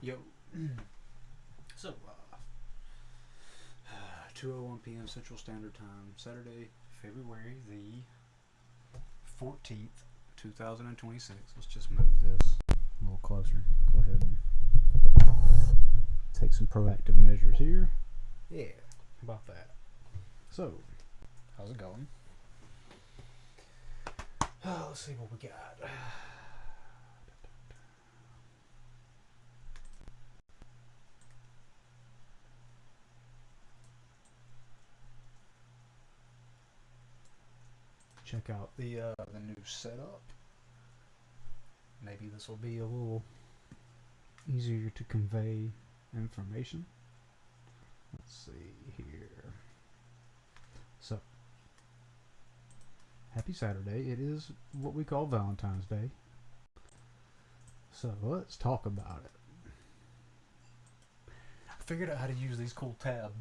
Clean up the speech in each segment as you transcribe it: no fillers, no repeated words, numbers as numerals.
Yo. So, 2:01 p.m. Central Standard Time, Saturday, February the 14th, 2026. Let's just move this a little closer. Go ahead and take some proactive measures here. Yeah, how about that? So, how's it going? Let's see what we got. Check out the new setup. Maybe this will be a little easier to convey information. Let's see here. So, happy Saturday. It is what we call Valentine's Day. So, let's talk about it. I figured out how to use these cool tab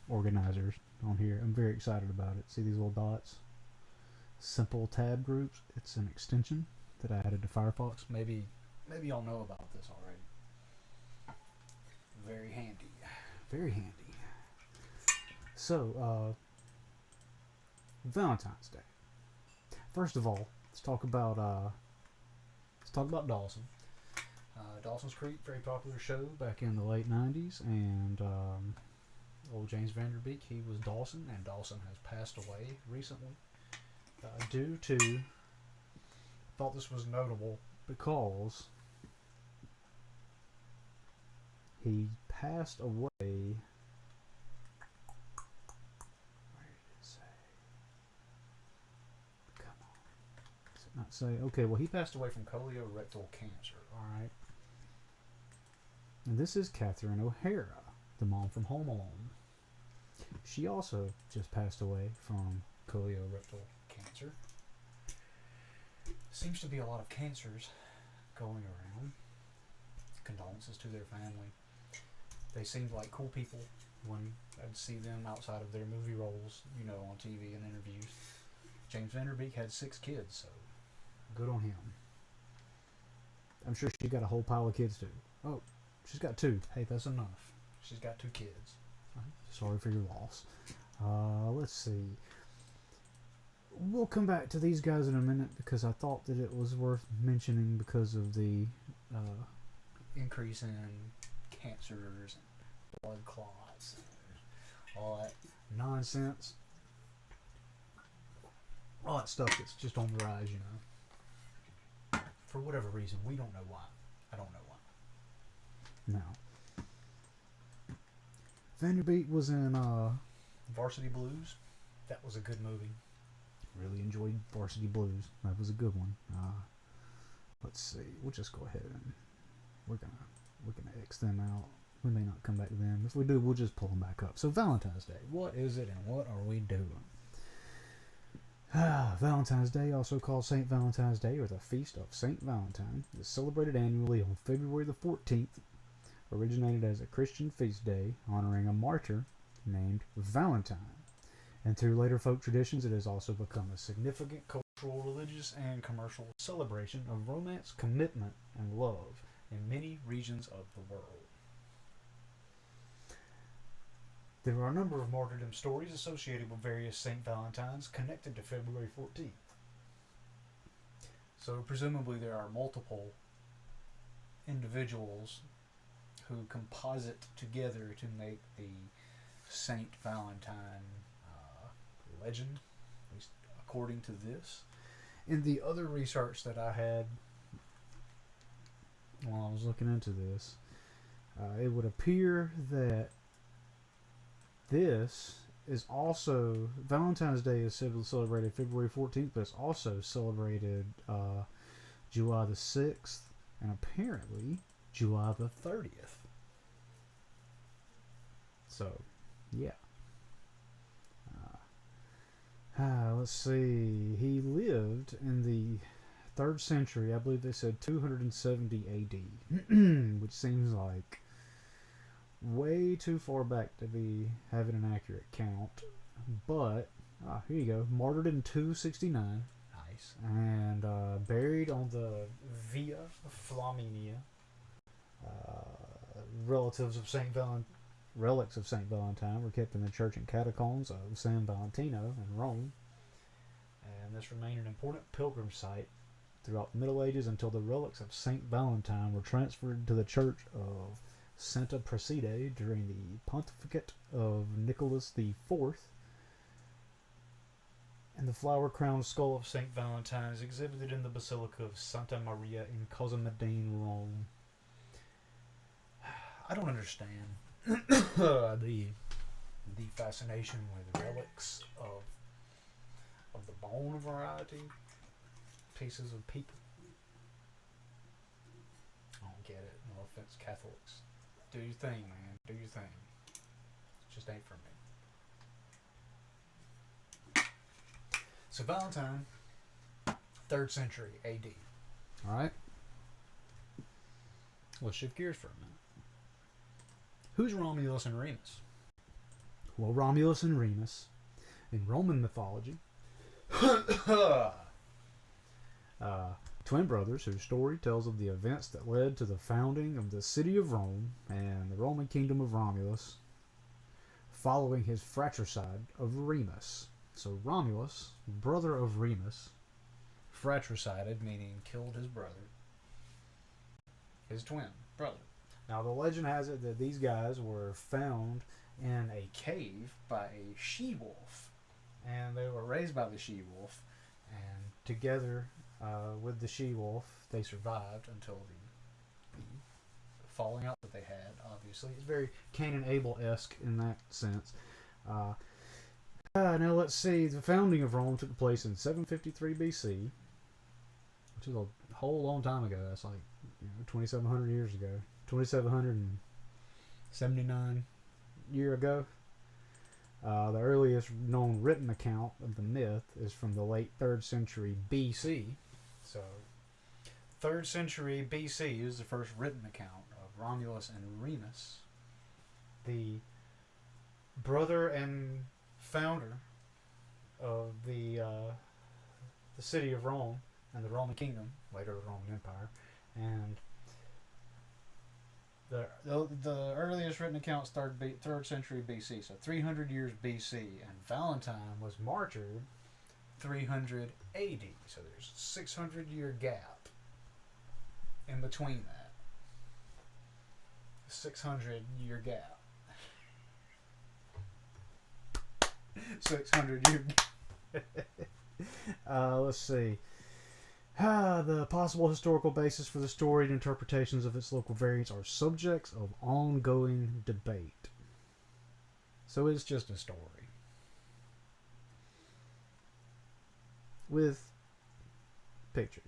organizers on here. I'm very excited about it. See these little dots? Simple tab groups. It's an extension that I added to Firefox. Maybe y'all know about this already. Very handy. Very handy. So, Valentine's Day. First of all, let's talk about Dawson. Dawson's Creek, very popular show back in the late 90s, and old James Vanderbeek, he was Dawson, and Dawson has passed away recently. Due to, I thought this was notable because he passed away. Where did it say? Come on. Does it not say? Okay, well, he passed away from colorectal cancer, alright? And this is Catherine O'Hara, the mom from Home Alone. She also just passed away from colorectal cancer. Seems to be a lot of cancers going around. Condolences to their family. They seemed like cool people when I'd see them outside of their movie roles, you know, on TV and interviews. James Vanderbeek had 6 kids, so good on him. I'm sure she got a whole pile of kids too. Oh, she's got 2. Hey, that's enough. She's got 2 kids. Sorry for your loss. Let's see. We'll come back to these guys in a minute because I thought that it was worth mentioning because of the increase in cancers and blood clots and all that nonsense. All that stuff that's just on the rise, you know. For whatever reason, we don't know why. I don't know why. Now, Vanderbeek was in Varsity Blues. That was a good movie. Really enjoyed Varsity Blues. That was a good one. Let's see. We'll just go ahead and we're gonna X them out. We may not come back to them. If we do, we'll just pull them back up. So Valentine's Day. What is it and what are we doing? Valentine's Day, also called St. Valentine's Day or the Feast of St. Valentine, is celebrated annually on February the 14th. Originated as a Christian feast day honoring a martyr named Valentine. And through later folk traditions, it has also become a significant cultural, religious, and commercial celebration of romance, commitment, and love in many regions of the world. There are a number of martyrdom stories associated with various St. Valentines connected to February 14th. So presumably there are multiple individuals who composite together to make the St. Valentine legend, at least according to this. In the other research that I had while I was looking into this, it would appear that this is also, Valentine's Day is celebrated February 14th, but it's also celebrated July the 6th and apparently July the 30th. So, yeah. Let's see. He lived in the 3rd century. I believe they said 270 AD, which seems like way too far back to be having an accurate count. But here you go. Martyred in 269. Nice. And buried on the Via Flaminia Relatives of relics of Saint Valentine were kept in the church and catacombs of San Valentino in Rome, and this remained an important pilgrim site throughout the Middle Ages until the relics of Saint Valentine were transferred to the church of Santa Prassede during the pontificate of Nicholas IV. And the flower-crowned skull of Saint Valentine is exhibited in the Basilica of Santa Maria in Cosmedine, Rome. I don't understand the fascination with relics of the bone variety, pieces of people. I don't get it. No offense, Catholics. Do your thing, man. Do your thing. It just ain't for me. So Valentine, 3rd century AD. Alright? Let's shift gears for a minute. Who's Romulus and Remus? Well, Romulus and Remus, in Roman mythology, twin brothers whose story tells of the events that led to the founding of the city of Rome and the Roman kingdom of Romulus, following his fratricide of Remus. So Romulus, brother of Remus, fratricided, meaning killed his brother, his twin brother. Now the legend has it that these guys were found in a cave by a she-wolf, and they were raised by the she-wolf, and together with the she-wolf they survived until the falling out that they had. Obviously, it's very Cain and Abel-esque in that sense. Now let's see. The founding of Rome took place in 753 BC, which is a whole long time ago. That's like 2,700 years ago. 2,779 year ago. The earliest known written account of the myth is from the late 3rd century BC. So, 3rd century BC is the first written account of Romulus and Remus, the brother and founder of the city of Rome and the Roman kingdom, later the Roman Empire, and the earliest written account started 3rd century BC, so 300 years BC, and Valentine was martyred 300 AD, so there's a 600-year gap in between that. 600-year gap. 600-year let's see. The possible historical basis for the story and interpretations of its local variants are subjects of ongoing debate. So it's just a story with pictures.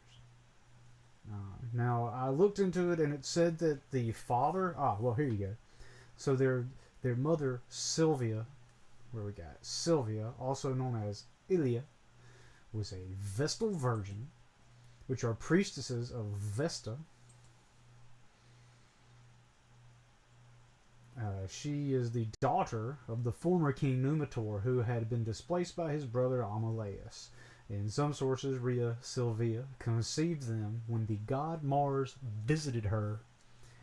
Now, I looked into it and it said that the father... well, here you go. So their mother, Sylvia, Sylvia, also known as Ilia, was a Vestal virgin, which are priestesses of Vesta. She is the daughter of the former king Numitor, who had been displaced by his brother Amaleus. In some sources, Rhea Silvia conceived them when the god Mars visited her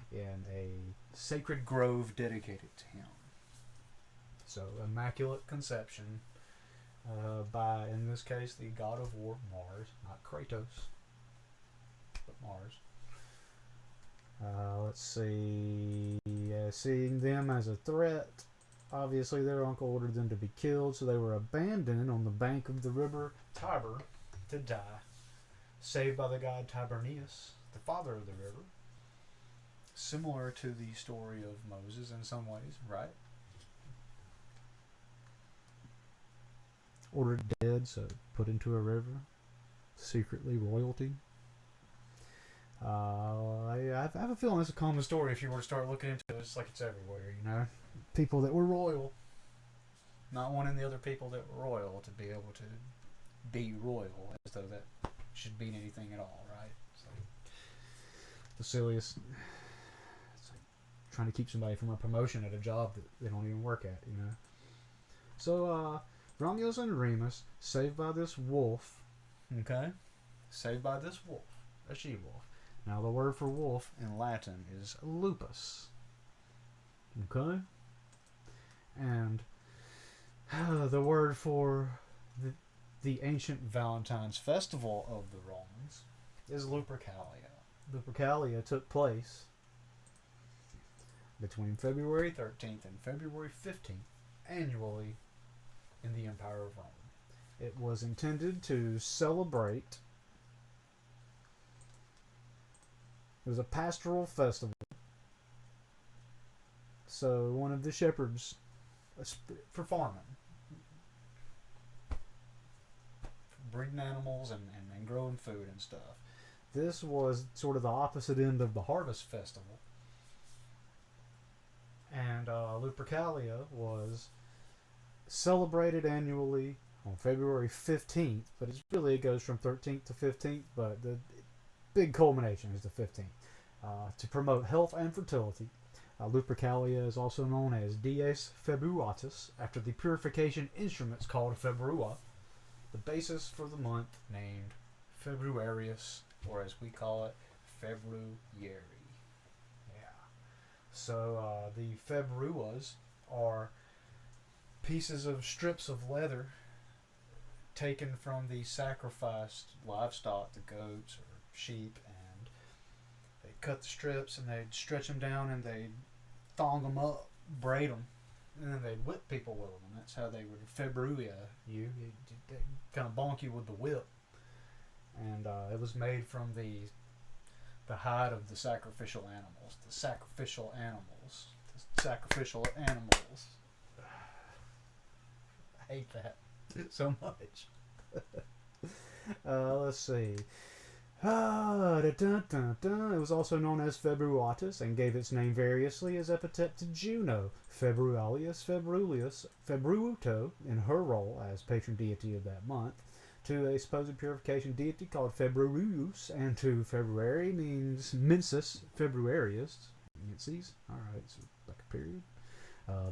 in a sacred grove dedicated to him. So, immaculate conception by, in this case, the god of war, Mars, not Kratos, but Mars. Let's see. Seeing them as a threat, obviously their uncle ordered them to be killed, so they were abandoned on the bank of the river Tiber to die, saved by the god Tibernius, the father of the river. Similar to the story of Moses in some ways, right? Ordered dead, so put into a river. Secretly royalty. I have a feeling it's a common story if you were to start looking into it. It's like it's everywhere, you know? People that were royal. Not wanting the other people that were royal to be able to be royal, as though that should mean anything at all, right? It's like the silliest. It's like trying to keep somebody from a promotion at a job that they don't even work at, you know? So, Romulus and Remus, saved by this wolf, okay? Saved by this wolf, a she-wolf. Now, the word for wolf in Latin is lupus. Okay? And the word for the ancient Valentine's festival of the Romans is lupercalia. Lupercalia took place between February 13th and February 15th annually in the Empire of Rome. It was intended to celebrate. It was a pastoral festival. So one of the shepherds for farming, breeding animals and growing food and stuff. This was sort of the opposite end of the harvest festival. And Lupercalia was celebrated annually on February 15th, but it goes from 13th to 15th, but the big culmination is the 15th, to promote health and fertility. Lupercalia is also known as Dies Februatus, after the purification instruments called Februa, the basis for the month named Februarius, or as we call it, February. Yeah. So the Februas are pieces of strips of leather taken from the sacrificed livestock, the goats or sheep, and they cut the strips and they'd stretch them down and they'd thong them up, braid them, and then they'd whip people with them. And that's how they would Februia you. They kind of bonk you with the whip. And it was made from the hide of the sacrificial animals. The sacrificial animals. The sacrificial animals. I hate that so much. Let's see. It was also known as Februatus and gave its name variously as epithet to Juno, Februalius, Februuto, in her role as patron deity of that month, to a supposed purification deity called Februarius, and to February means mensis Februarius. Menses? Alright, so like a period.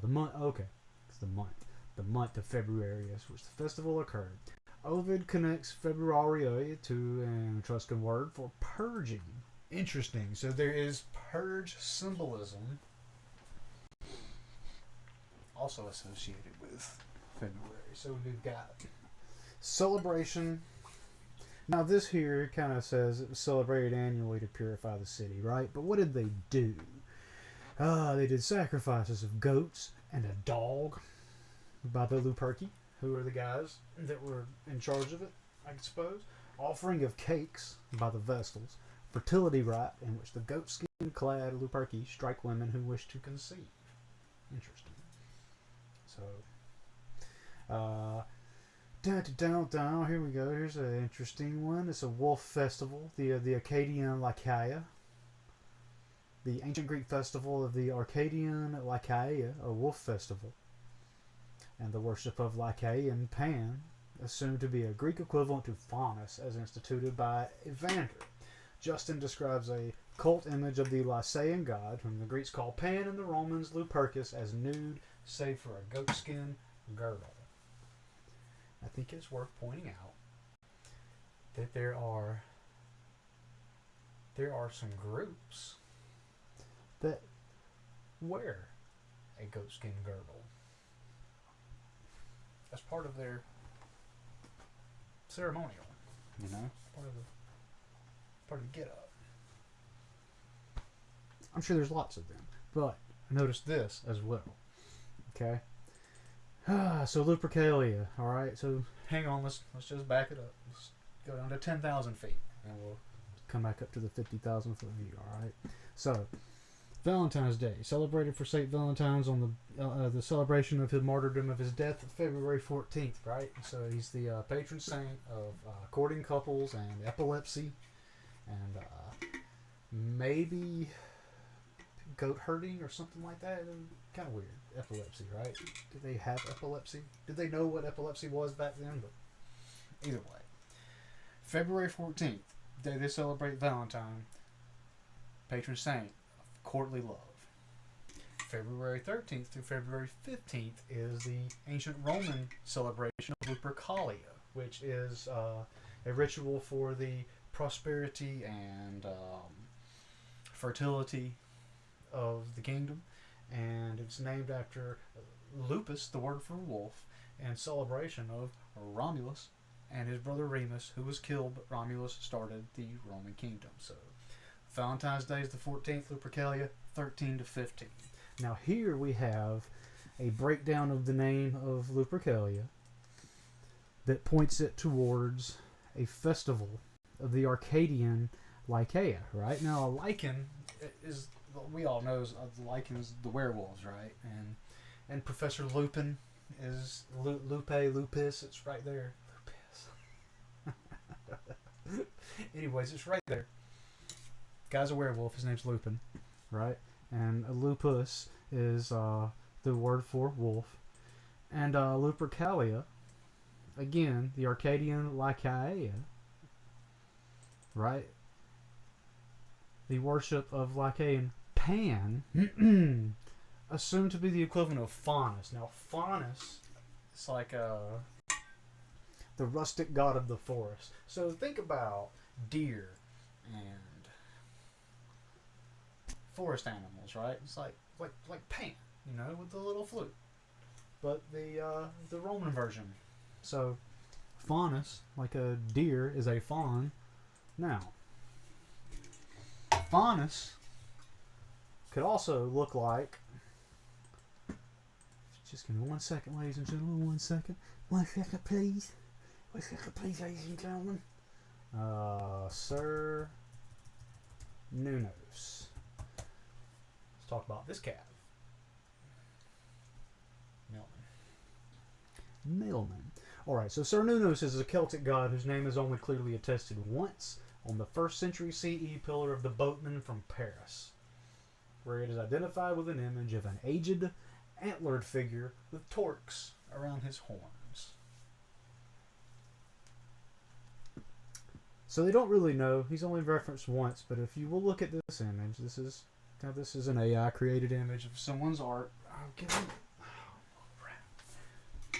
The month, okay, it's the month. The month of Februarius, which the festival occurred. Ovid connects Februario to an Etruscan word for purging. Interesting. So there is purge symbolism also associated with February. So we've got celebration. Now this here kind of says it was celebrated annually to purify the city, right? But what did they do? They did sacrifices of goats and a dog by the Luperci, who are the guys that were in charge of it, I suppose. Offering of cakes by the Vestals. Fertility rite, in which the goatskin-clad Luperci strike women who wish to conceive. Interesting. So, here we go. Here's an interesting one. It's a wolf festival, the Arcadian Lycaea. The ancient Greek festival of the Arcadian Lycaea, a wolf festival. And the worship of Lycaean Pan, assumed to be a Greek equivalent to Faunus, as instituted by Evander. Justin describes a cult image of the Lycaean god, whom the Greeks call Pan and the Romans Lupercus, as nude, save for a goatskin girdle. I think it's worth pointing out that there are some groups that wear a goatskin girdle as part of their ceremonial, part of the get-up. I'm sure there's lots of them, but I noticed this as well. Okay, so Lupercalia. All right, so hang on, let's just back it up. Let's go down to 10,000 feet, and we'll come back up to the 50,000 foot view. All right, so Valentine's Day, celebrated for Saint Valentine's on the celebration of his martyrdom of his death, February 14th, right? So he's the patron saint of courting couples and epilepsy, and maybe goat herding or something like that. Kind of weird. Epilepsy, right? Did they have epilepsy? Did they know what epilepsy was back then? But either way, February 14th, day they celebrate Valentine, patron saint of courtly love. February 13th through February 15th is the ancient Roman celebration of lupercalia, which is a ritual for the prosperity and fertility of the kingdom, and it's named after lupus, the word for wolf, in celebration of Romulus and his brother Remus, who was killed, but Romulus started the Roman kingdom. So Valentine's Day is the 14th, lupercalia 13 to 15. Now here we have a breakdown of the name of lupercalia that points it towards a festival of the Arcadian Lycaea, right? Now a lichen is, we all know the lichens, the werewolves, right? And Professor Lupin is lupus, it's right there. Lupus. Anyways, it's right there. Guy's a werewolf, his name's Lupin, right? And a lupus is the word for wolf. And lupercalia, again, the Arcadian Lycaea, right? The worship of Lycaean Pan, assumed to be the equivalent of Faunus. Now, Faunus is like the rustic god of the forest. So think about deer and forest animals, right? It's like Pan, you know, with the little flute, but the Roman version. So Faunus, like a deer, is a faun. Now, Faunus could also look like. Just give me 1 second, ladies and gentlemen. 1 second. 1 second, please. 1 second, please, ladies and gentlemen. Cernunos. Let's talk about this cat. Millman. Alright, so Cernunos is a Celtic god whose name is only clearly attested once on the 1st century CE pillar of the boatman from Paris, where it is identified with an image of an aged, antlered figure with torques around his horns. So they don't really know. He's only referenced once, but if you will look at this image, this is an AI created image of someone's art.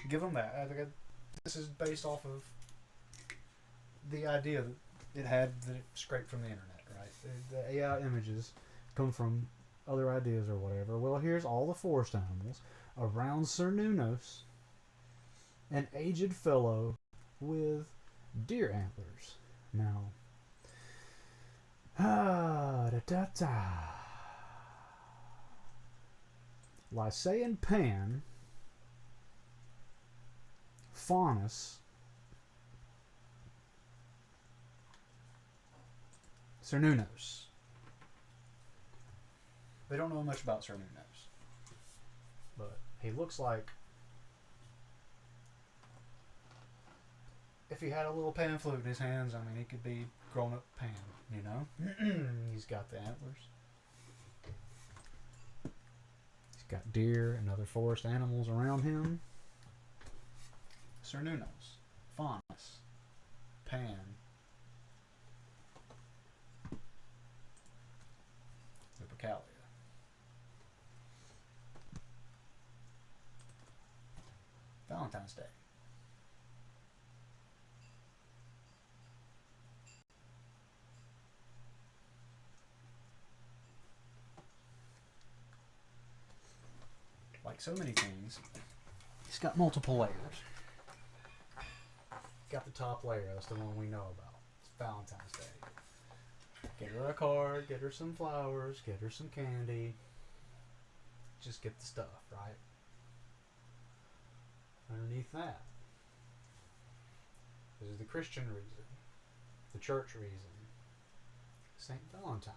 Give them that. This is based off of the idea that it had that it scraped from the internet, right? The AI images come from other ideas or whatever. Well, here's all the forest animals around Cernunos, an aged fellow with deer antlers. Now, Lycaean Pan, Faunus, Cernunos. They don't know much about Cernunos, but he looks like if he had a little pan flute in his hands. I mean, he could be grown-up Pan, you know. He's got the antlers. He's got deer and other forest animals around him. Cernunos, Faunus, Pan, lupercalia. Valentine's Day. Like so many things, it's got multiple layers. Got the top layer, that's the one we know about. It's Valentine's Day. Get her a card, get her some flowers, get her some candy. Just get the stuff, right? Underneath that, this is the Christian reason, the church reason. Saint Valentine.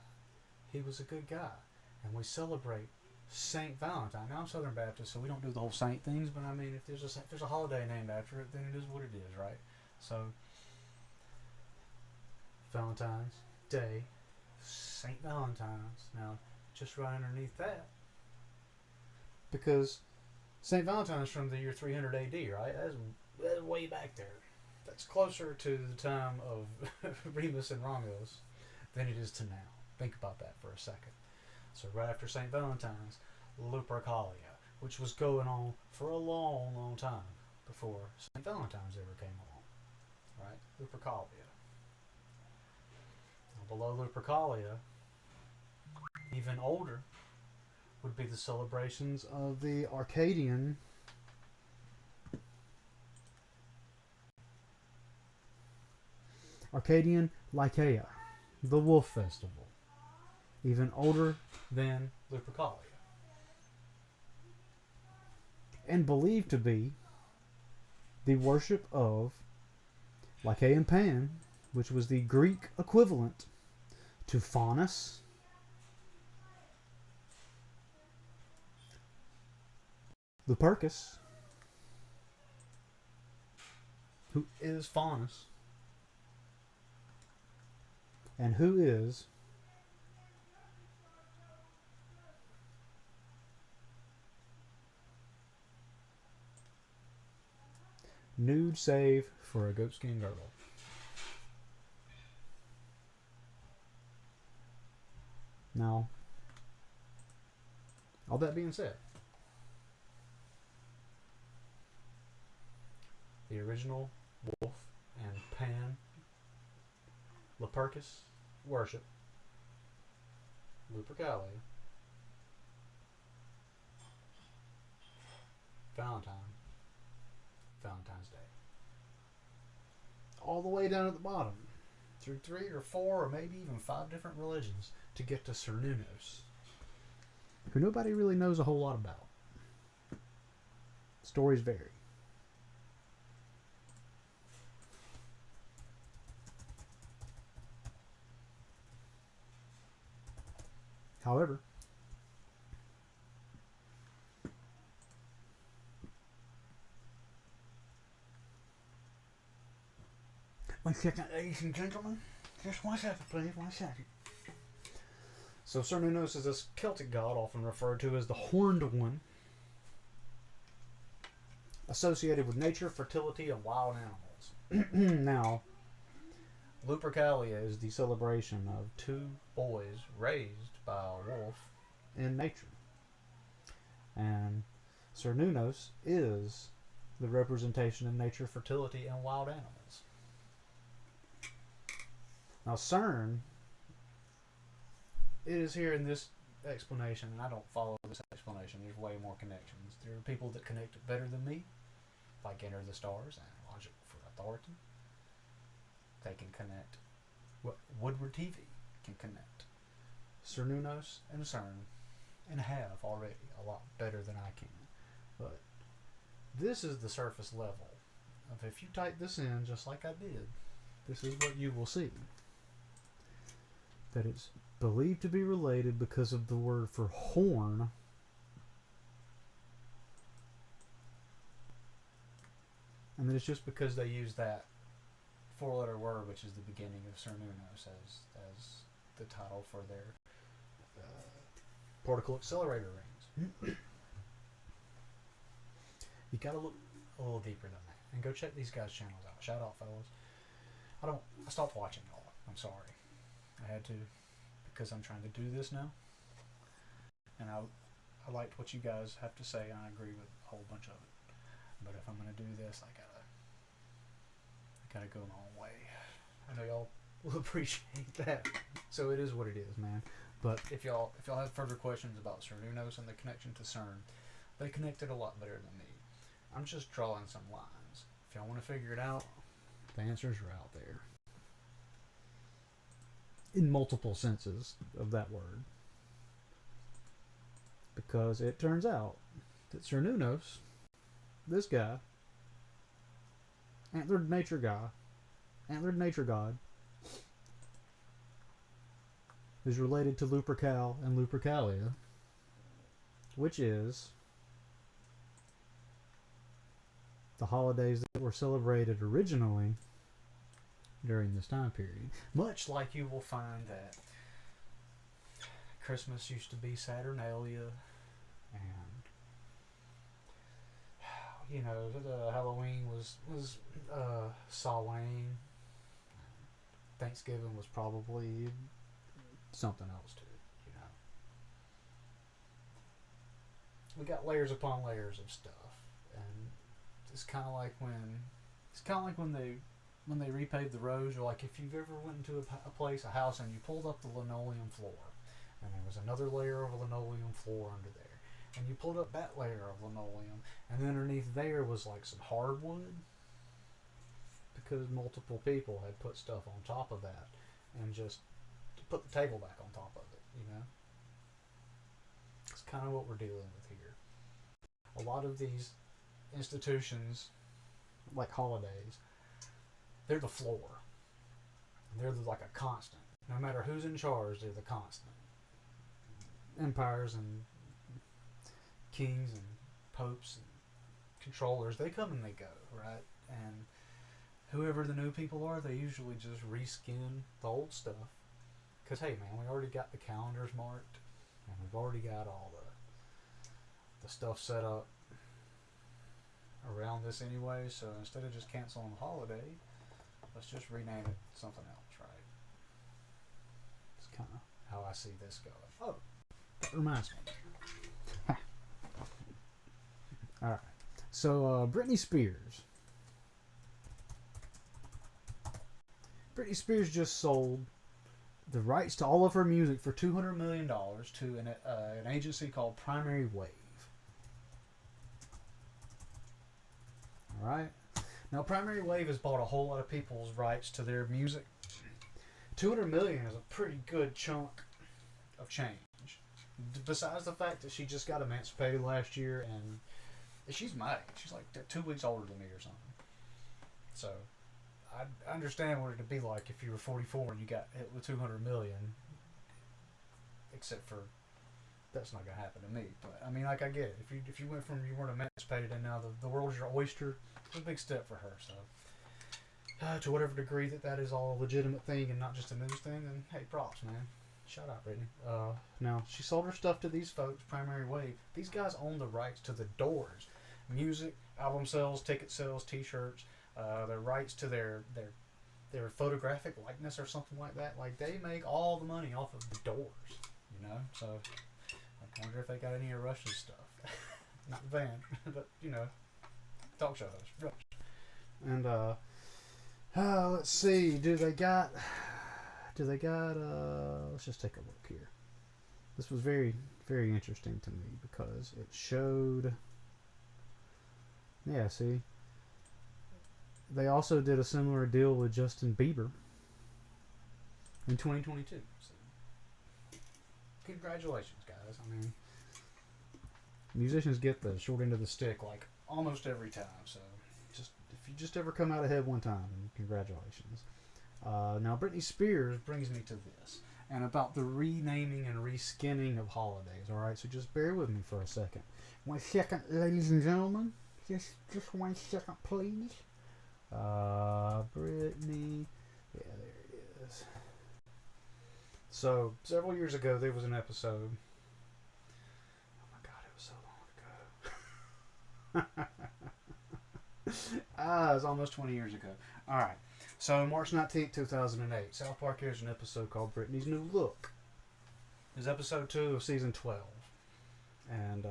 He was a good guy, and we celebrate Saint Valentine. Now I'm Southern Baptist, so we don't do the whole saint things, but I mean, if there's a holiday named after it, then it is what it is, right? So, Valentine's Day, Saint Valentine's. Now, just right underneath that, because Saint Valentine is from the year 300 AD, right? That's way back there. That's closer to the time of Remus and Romulus than it is to now. Think about that for a second. So right after St. Valentine's, lupercalia, which was going on for a long, long time before St. Valentine's ever came along. Right? Lupercalia. Now below lupercalia, Even older would be the celebrations of the Arcadian Lycaea, the Wolf Festival. Even older than Lupercalia. And believed to be the worship of Lycaean Pan, which was the Greek equivalent to Faunus, Lupercus, who is Faunus, and who is nude save for a goatskin girdle. Now, all that being said, the original Wolf and Pan Lupercus worship, Lupercalia, Valentine's Day. All the way down at the bottom, through 3 or 4 or maybe even 5 different religions to get to cernunos, who nobody really knows a whole lot about. Stories vary. However, one second, ladies and gentlemen. Just 1 second, please. 1 second. So Cernunos is this Celtic god often referred to as the Horned One, associated with nature, fertility, and wild animals. Now, Lupercalia is the celebration of 2 boys raised by a wolf in nature. And Cernunos is the representation of nature, fertility, and wild animals. Now, CERN, it is here in this explanation, and I don't follow this explanation. There's way more connections. There are people that connect it better than me, like Enter the Stars and Logic for Authority. They can connect what Woodward TV can connect. Cernunos and CERN, and have already a lot better than I can. But this is the surface level of, if you type this in just like I did, this is what you will see. That it's believed to be related because of the word for horn. And then it's just because they use that 4-letter word, which is the beginning of cernunos, as the title for their particle accelerator rings. You gotta look a little deeper than that, and go check these guys' channels out. Shout out, fellas. I stopped watching y'all. I'm sorry. I had to, because I'm trying to do this now, and I liked what you guys have to say, and I agree with a whole bunch of it. But if I'm gonna do this, I gotta go my own way. I know y'all will appreciate that. So it is what it is, man. But if y'all have further questions about cernunos and the connection to CERN, they connected a lot better than me. I'm just drawing some lines. If y'all want to figure it out, the answers are out there. In multiple senses of that word. Because it turns out that cernunos, this guy, antlered nature god, is related to Lupercal and Lupercalia, which is the holidays that were celebrated originally during this time period. Much like you will find that Christmas used to be Saturnalia, and the Halloween was Samhain. Thanksgiving was probably something else too. We got layers upon layers of stuff, and it's kind of like when they repaved the roads, or like if you've ever went into a place, a house, and you pulled up the linoleum floor, and there was another layer of linoleum floor under there, and you pulled up that layer of linoleum, and then underneath there was like some hardwood, because multiple people had put stuff on top of that, and just put the table back on top of it, you know? It's kind of what we're dealing with here. A lot of these institutions, like holidays, they're the floor. They're like a constant. No matter who's in charge, they're the constant. Empires and kings and popes and controllers, they come and they go, right? And whoever the new people are, they usually just reskin the old stuff. Because, hey, man, we already got the calendars marked, and we've already got all the stuff set up around this anyway, so instead of just canceling the holiday, let's just rename it something else, right? It's kind of how I see this going. Oh, that reminds me. Alright, so Britney Spears. Britney Spears just sold the rights to all of her music for $200 million to an agency called Primary Wave. Alright? Now, Primary Wave has bought a whole lot of people's rights to their music. $200 million is a pretty good chunk of change. Besides the fact that she just got emancipated last year, and she's my age. She's like 2 weeks older than me or something. So, I understand what it'd be like if you were 44 and you got hit with $200 million. Except for, that's not going to happen to me. But, I mean, like, I get it. If you went from you weren't emancipated and now the world's your oyster, it's a big step for her. So, to whatever degree that is all a legitimate thing and not just a news thing, then, hey, props, man. Shout out, Britney. Now, she sold her stuff to these folks, Primary Wave. These guys own the rights to the Doors. Music, album sales, ticket sales, t-shirts, their rights to their photographic likeness or something like that. Like, they make all the money off of the Doors, you know? So, I wonder if they got any of Rush's stuff. Not the band, but, you know, talk show host, Rush. And, let's see, do they got, let's just take a look here. This was very, very interesting to me because it showed, yeah, see, they also did a similar deal with Justin Bieber in 2022. So, congratulations, guys. I mean, musicians get the short end of the stick like almost every time. So, just if you just ever come out ahead one time, congratulations. Now, Britney Spears brings me to this, and about the renaming and reskinning of holidays. All right, so just bear with me for a second. 1 second, ladies and gentlemen. Just 1 second, please. Britney. Yeah, there it is. So, several years ago, there was an episode. Oh my God, it was so long ago. It was almost 20 years ago. Alright. So, March 19th, 2008, South Park airs an episode called Britney's New Look. It was episode 2 of season 12. And,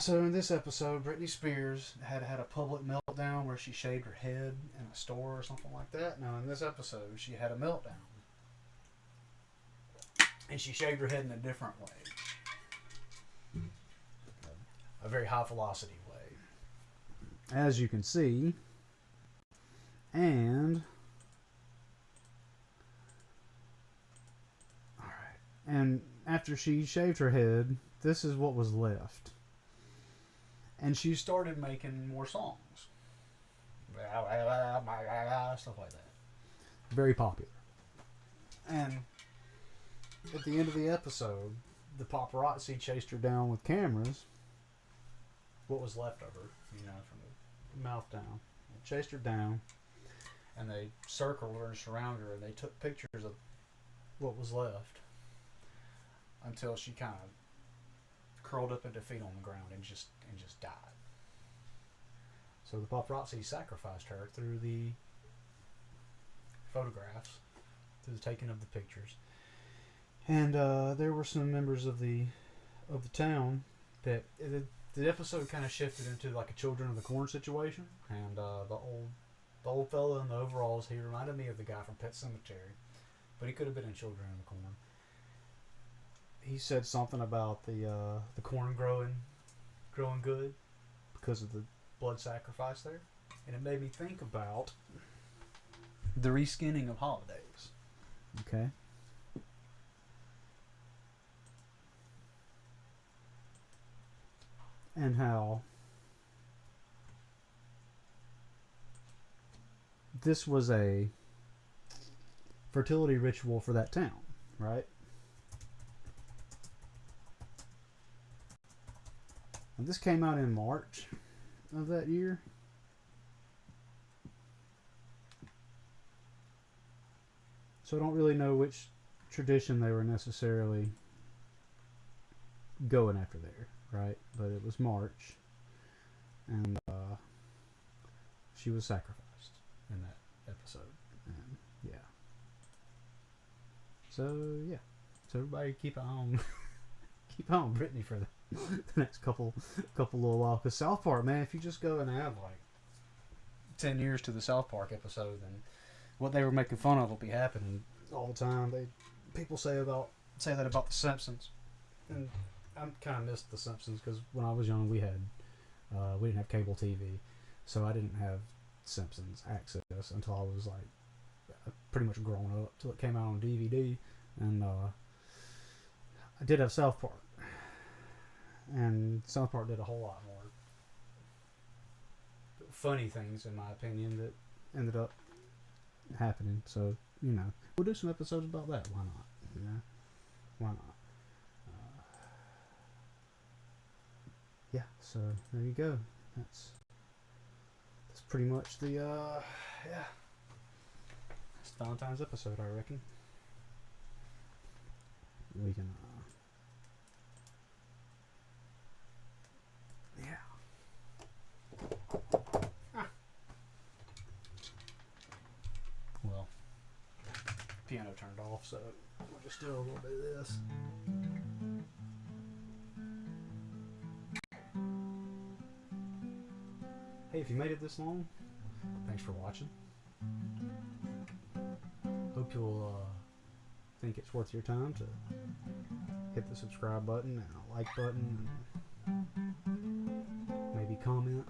so in this episode, Britney Spears had a public meltdown where she shaved her head in a store or something like that. Now, in this episode, she had a meltdown. And she shaved her head in a different way. A very high velocity way. As you can see. And, alright. And after she shaved her head, this is what was left. And she started making more songs. Stuff like that. Very popular. And at the end of the episode, the paparazzi chased her down with cameras. What was left of her, you know, from the mouth down. They chased her down, and they circled her and surrounded her, and they took pictures of what was left until she kind of curled up at her feet on the ground and just died. So the paparazzi sacrificed her through the photographs, through the taking of the pictures. And there were some members of the town that the episode kind of shifted into like a Children of the Corn situation. And the old fella in the overalls, he reminded me of the guy from Pet Sematary, but he could have been in Children of the Corn. he said something about the corn growing good because of the blood sacrifice there, and it made me think about the reskinning of holidays. Okay. And how this was a fertility ritual for that town, right? And this came out in March of that year. So I don't really know which tradition they were necessarily going after there, right? But it was March, and she was sacrificed in that episode. And yeah. So yeah. So everybody keep on keep on Britney for the next couple little while. Because South Park, man, if you just go and add like 10 years to the South Park episode, then what they were making fun of will be happening all the time. People say that about the Simpsons, and I kind of missed the Simpsons because when I was young we didn't have cable TV, so I didn't have Simpsons access until I was like pretty much grown up, till it came out on DVD. And I did have South Park, and South Park did a whole lot more funny things, in my opinion, that ended up happening. So, we'll do some episodes about that. Why not? Why not? Yeah, so there you go. That's pretty much the it's Valentine's episode, I reckon. We can well, piano turned off, so we'll just do a little bit of this. Hey, if you made it this long, thanks for watching. Hope you'll think it's worth your time to hit the subscribe button and a like button, and maybe comment.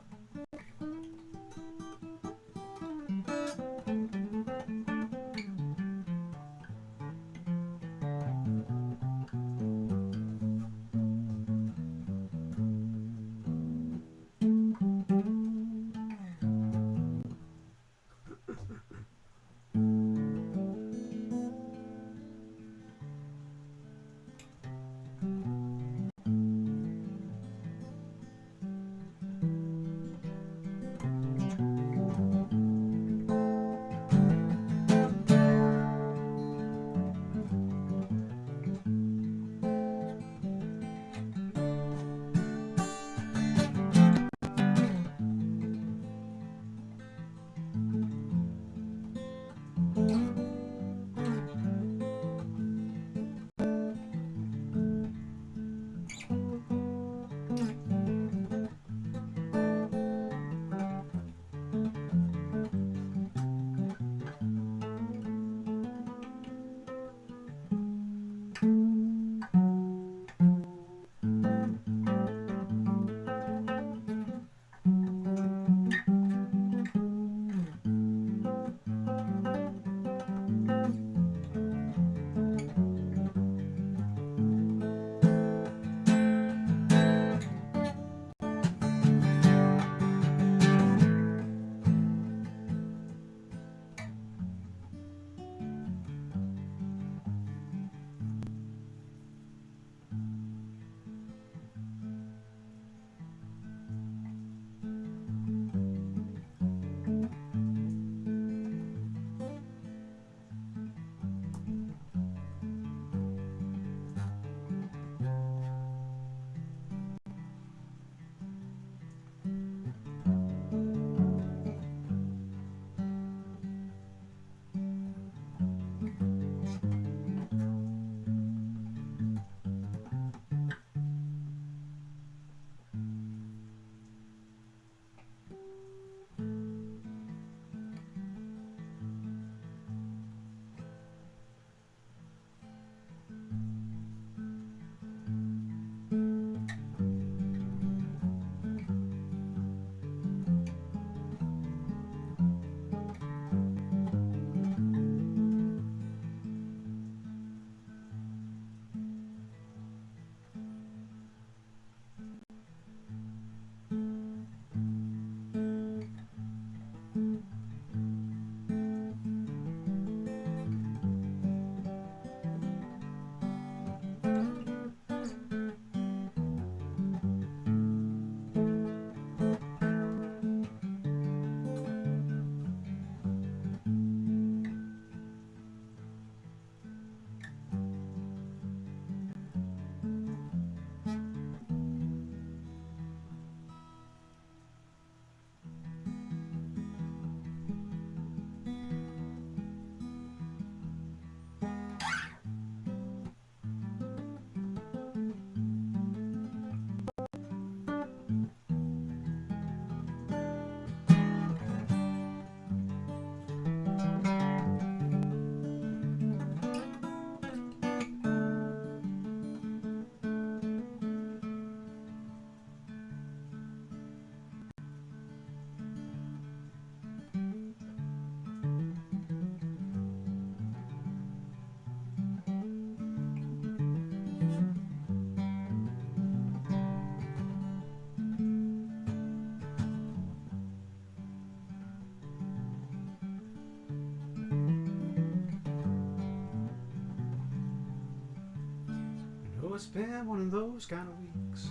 it's been one of those kind of weeks,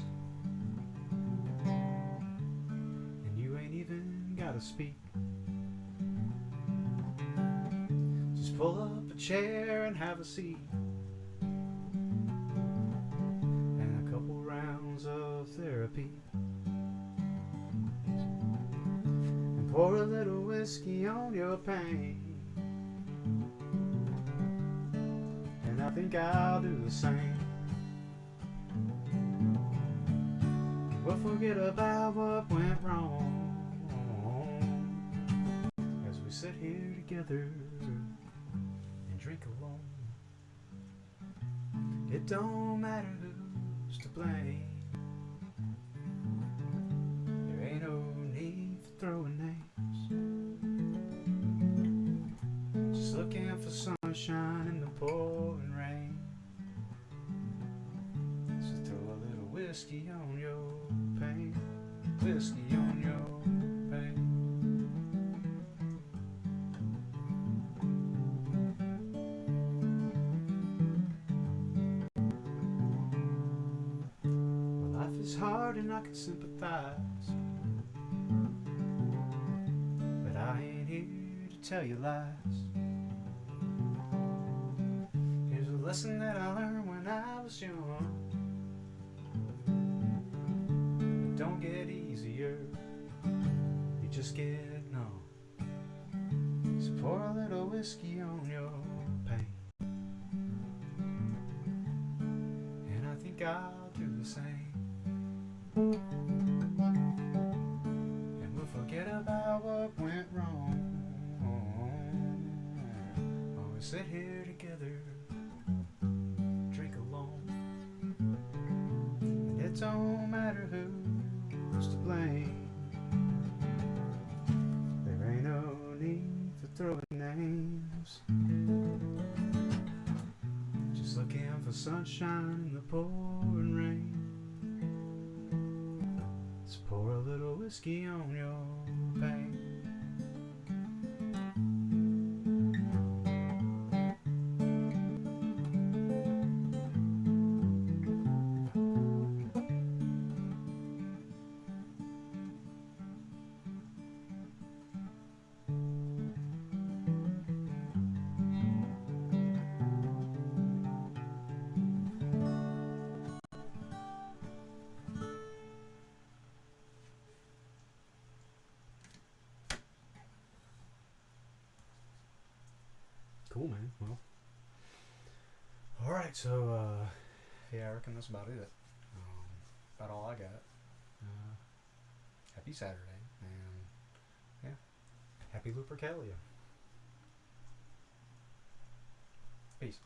and you ain't even gotta speak. Just pull up a chair and have a seat, and a couple rounds of therapy, and pour a little whiskey on your pain. And I think I'll do the same. We'll forget about what went wrong as we sit here together and drink alone. It don't matter who's to blame. There ain't no need for throwing names. Just looking for sunshine in the pouring rain. So throw a little whiskey on your pain, whiskey on your pain. Well, life is hard and I can sympathize, but I ain't here to tell you lies. Here's a lesson that I learned when I was young. It don't get easier, you just get numb. So pour a little whiskey on your pain, and I think I'll do the same. And we'll forget about what went wrong while we sit here together, drink alone. And it don't matter who's to blame. There ain't no need for throwing names. Just looking for sunshine in the pouring rain. So pour a little whiskey on your pain. Cool, man. Well, alright, so, yeah, I reckon that's about it. About all I got. Happy Saturday, and, yeah, happy lupercalia. Peace.